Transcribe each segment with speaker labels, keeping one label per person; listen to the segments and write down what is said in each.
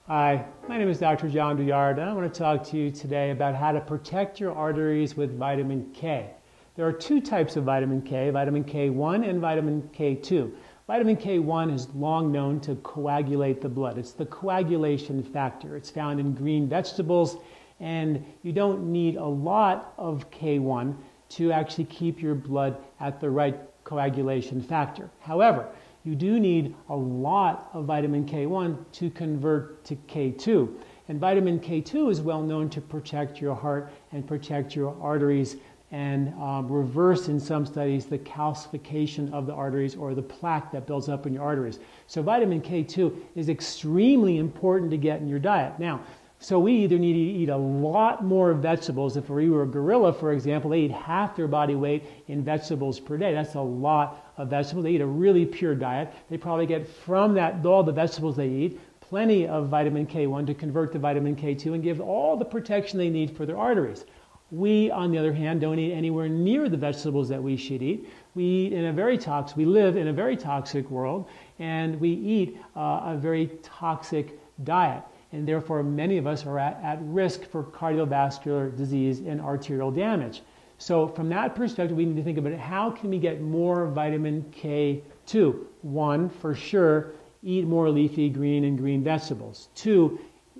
Speaker 1: Hi, my name is Dr. John Douillard, and I want to talk to you today about how to protect your arteries with vitamin K. There are two types of vitamin K, vitamin K1 and vitamin K2. Vitamin K1 is long known to coagulate the blood. It's the coagulation factor. It's found in green vegetables, and you don't need a lot of K1 to actually keep your blood at the right coagulation factor. However, you do need a lot of vitamin K1 to convert to K2. And vitamin K2 is well known to protect your heart and protect your arteries and reverse, in some studies, the calcification of the arteries or the plaque that builds up in your arteries. So vitamin K2 is extremely important to get in your diet. Now, so we either need to eat a lot more vegetables. If we were a gorilla, for example, they eat half their body weight in vegetables per day. That's a lot of vegetables. They eat a really pure diet. They probably get from that, all the vegetables they eat, plenty of vitamin K1 to convert to vitamin K2 and give all the protection they need for their arteries. We, on the other hand, don't eat anywhere near the vegetables that we should eat. We live in a very toxic world, and we eat a very toxic diet. And therefore, many of us are at risk for cardiovascular disease and arterial damage. So from that perspective, we need to think about how can we get more vitamin K2? One, for sure, eat more leafy green and green vegetables. Two,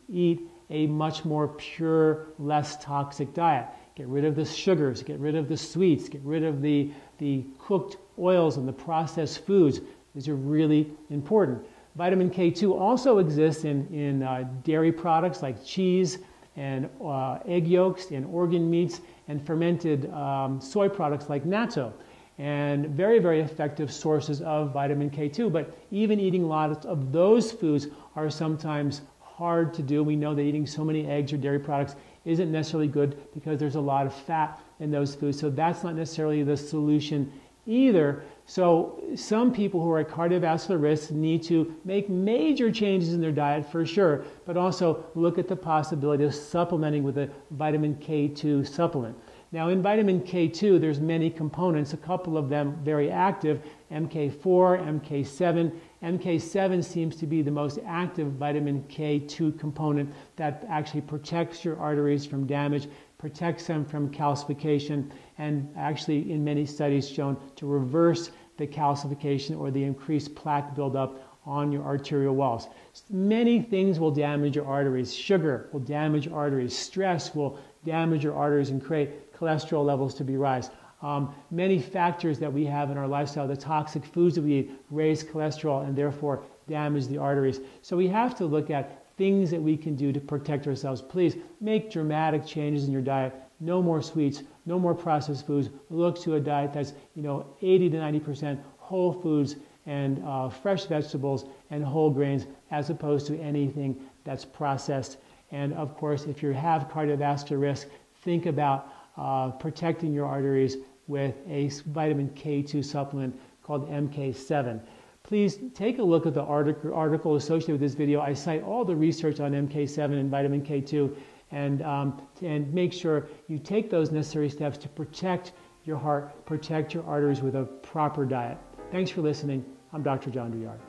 Speaker 1: eat a much more pure, less toxic diet. Get rid of the sugars, get rid of the sweets, get rid of the cooked oils and the processed foods. These are really important. Vitamin K2 also exists in dairy products like cheese and egg yolks and organ meats and fermented soy products like natto. And very, very effective sources of vitamin K2. But even eating lots of those foods are sometimes hard to do. We know that eating so many eggs or dairy products isn't necessarily good because there's a lot of fat in those foods. So that's not necessarily the solution either. So some people who are at cardiovascular risk need to make major changes in their diet for sure, but also look at the possibility of supplementing with a vitamin K2 supplement. Now in vitamin K2, there's many components, a couple of them very active, MK4, MK7. MK7 seems to be the most active vitamin K2 component that actually protects your arteries from damage, protects them from calcification, and actually in many studies shown to reverse the calcification or the increased plaque buildup on your arterial walls. Many things will damage your arteries. Sugar will damage your arteries. Stress will damage your arteries and create cholesterol levels to be rise. Many factors that we have in our lifestyle, the toxic foods that we eat, raise cholesterol and therefore damage the arteries. So we have to look at things that we can do to protect ourselves. Please make dramatic changes in your diet. No more sweets, no more processed foods. Look to a diet that's 80 to 90% whole foods and fresh vegetables and whole grains as opposed to anything that's processed. And of course, if you have cardiovascular risk, think about protecting your arteries with a vitamin K2 supplement called MK7. Please take a look at the article associated with this video. I cite all the research on MK7 and vitamin K2 and make sure you take those necessary steps to protect your heart, protect your arteries with a proper diet. Thanks for listening. I'm Dr. John Douillard.